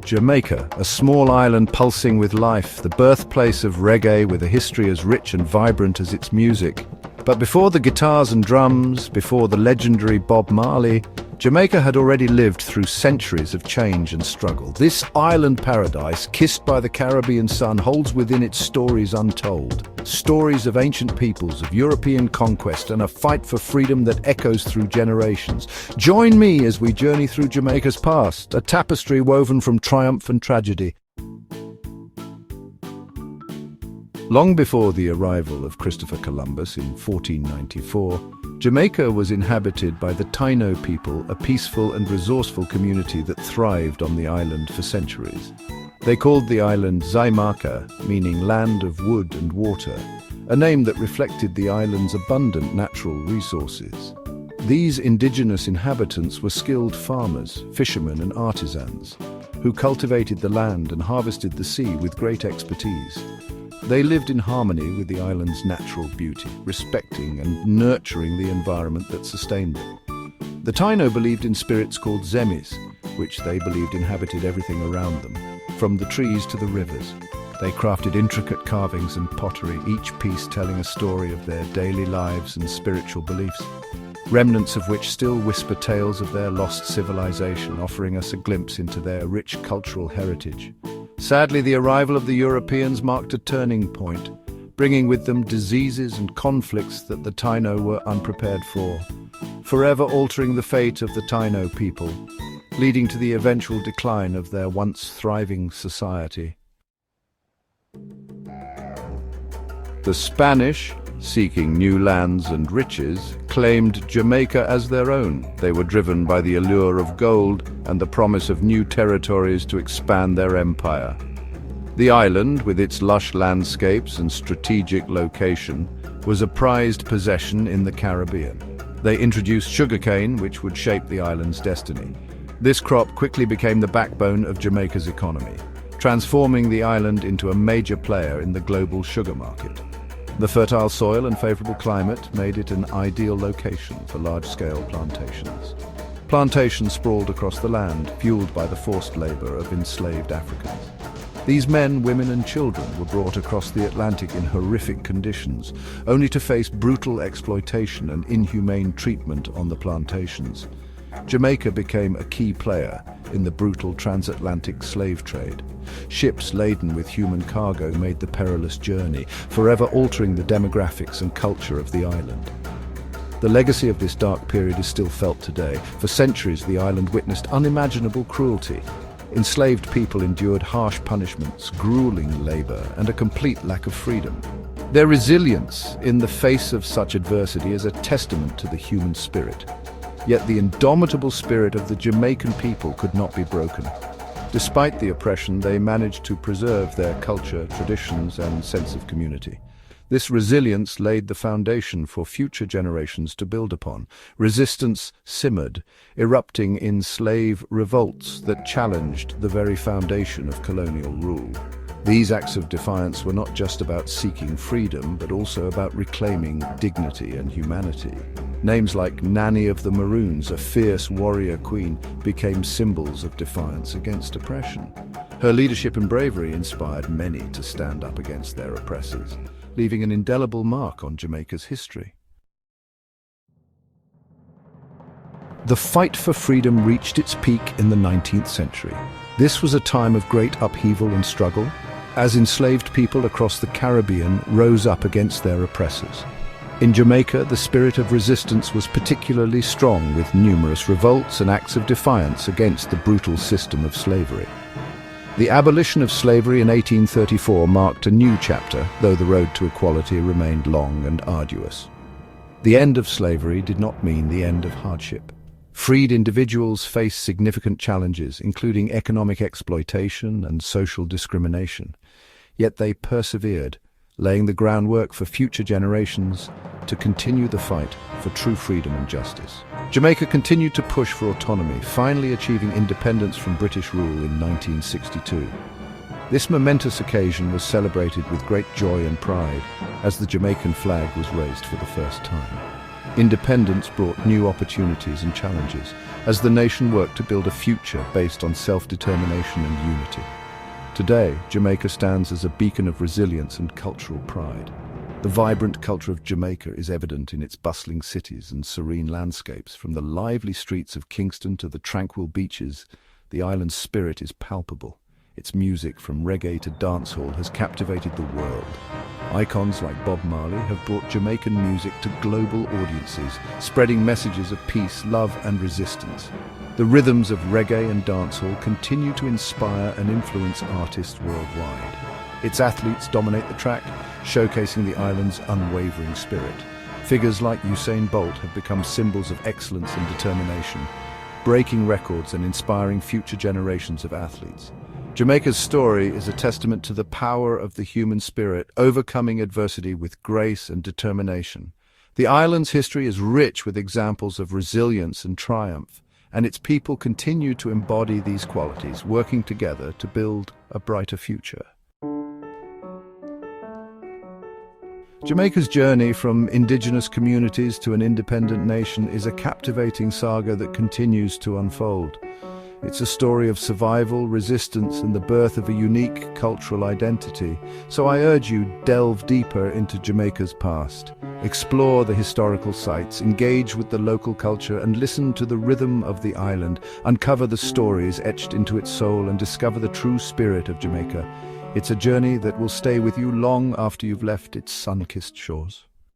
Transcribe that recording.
Jamaica, a small island pulsing with life, the birthplace of reggae with a history as rich and vibrant as its music. But before the guitars and drums, before the legendary Bob Marley, Jamaica had already lived through centuries of change and struggle. This island paradise, kissed by the Caribbean sun, holds within it stories untold. Stories of ancient peoples, of European conquest, and a fight for freedom that echoes through generations. Join me as we journey through Jamaica's past, a tapestry woven from triumph and tragedy. Long before the arrival of Christopher Columbus in 1494, Jamaica was inhabited by the Taino people, a peaceful and resourceful community that thrived on the island for centuries. They called the island Zaimaca, meaning land of wood and water, a name that reflected the island's abundant natural resources. These indigenous inhabitants were skilled farmers, fishermen and artisans, who cultivated the land and harvested the sea with great expertise. They lived in harmony with the island's natural beauty, respecting and nurturing the environment that sustained them. The Taino believed in spirits called zemis, which they believed inhabited everything around them, from the trees to the rivers. They crafted intricate carvings and pottery, each piece telling a story of their daily lives and spiritual beliefs, remnants of which still whisper tales of their lost civilization, offering us a glimpse into their rich cultural heritage. Sadly, the arrival of the Europeans marked a turning point, bringing with them diseases and conflicts that the Taino were unprepared for, forever altering the fate of the Taino people, leading to the eventual decline of their once thriving society. The Spanish, seeking new lands and riches, claimed Jamaica as their own. They were driven by the allure of gold and the promise of new territories to expand their empire. The island, with its lush landscapes and strategic location, was a prized possession in the Caribbean. They introduced sugarcane, which would shape the island's destiny. This crop quickly became the backbone of Jamaica's economy, transforming the island into a major player in the global sugar market. The fertile soil and favorable climate made it an ideal location for large-scale plantations. Plantations sprawled across the land, fueled by the forced labor of enslaved Africans. These men, women and children were brought across the Atlantic in horrific conditions, only to face brutal exploitation and inhumane treatment on the plantations. Jamaica became a key player in the brutal transatlantic slave trade. Ships laden with human cargo made the perilous journey, forever altering the demographics and culture of the island. The legacy of this dark period is still felt today. For centuries, the island witnessed unimaginable cruelty. Enslaved people endured harsh punishments, grueling labor, and a complete lack of freedom. Their resilience in the face of such adversity is a testament to the human spirit. Yet the indomitable spirit of the Jamaican people could not be broken. Despite the oppression, they managed to preserve their culture, traditions, and sense of community. This resilience laid the foundation for future generations to build upon. Resistance simmered, erupting in slave revolts that challenged the very foundation of colonial rule. These acts of defiance were not just about seeking freedom, but also about reclaiming dignity and humanity. Names like Nanny of the Maroons, a fierce warrior queen, became symbols of defiance against oppression. Her leadership and bravery inspired many to stand up against their oppressors, leaving an indelible mark on Jamaica's history. The fight for freedom reached its peak in the 19th century. This was a time of great upheaval and struggle, as enslaved people across the Caribbean rose up against their oppressors. In Jamaica, the spirit of resistance was particularly strong, with numerous revolts and acts of defiance against the brutal system of slavery. The abolition of slavery in 1834 marked a new chapter, though the road to equality remained long and arduous. The end of slavery did not mean the end of hardship. Freed individuals faced significant challenges, including economic exploitation and social discrimination. Yet they persevered, laying the groundwork for future generations to continue the fight for true freedom and justice. Jamaica continued to push for autonomy, finally achieving independence from British rule in 1962. This momentous occasion was celebrated with great joy and pride as the Jamaican flag was raised for the first time. Independence brought new opportunities and challenges. as the nation worked to build a future based on self-determination and unity. Today, Jamaica stands as a beacon of resilience and cultural pride. The vibrant culture of Jamaica is evident in its bustling cities and serene landscapes. From the lively streets of Kingston to the tranquil beaches, the island's spirit is palpable. Its music, from reggae to dancehall, has captivated the world. Icons like Bob Marley have brought Jamaican music to global audiences, spreading messages of peace, love, and resistance. The rhythms of reggae and dancehall continue to inspire and influence artists worldwide. Its athletes dominate the track, showcasing the island's unwavering spirit. Figures like Usain Bolt have become symbols of excellence and determination, breaking records and inspiring future generations of athletes. Jamaica's story is a testament to the power of the human spirit, overcoming adversity with grace and determination. The island's history is rich with examples of resilience and triumph, and its people continue to embody these qualities, working together to build a brighter future. Jamaica's journey from indigenous communities to an independent nation is a captivating saga that continues to unfold. It's a story of survival, resistance, and the birth of a unique cultural identity. So I urge you, delve deeper into Jamaica's past. Explore the historical sites, engage with the local culture, and listen to the rhythm of the island. Uncover the stories etched into its soul and discover the true spirit of Jamaica. It's a journey that will stay with you long after you've left its sun-kissed shores.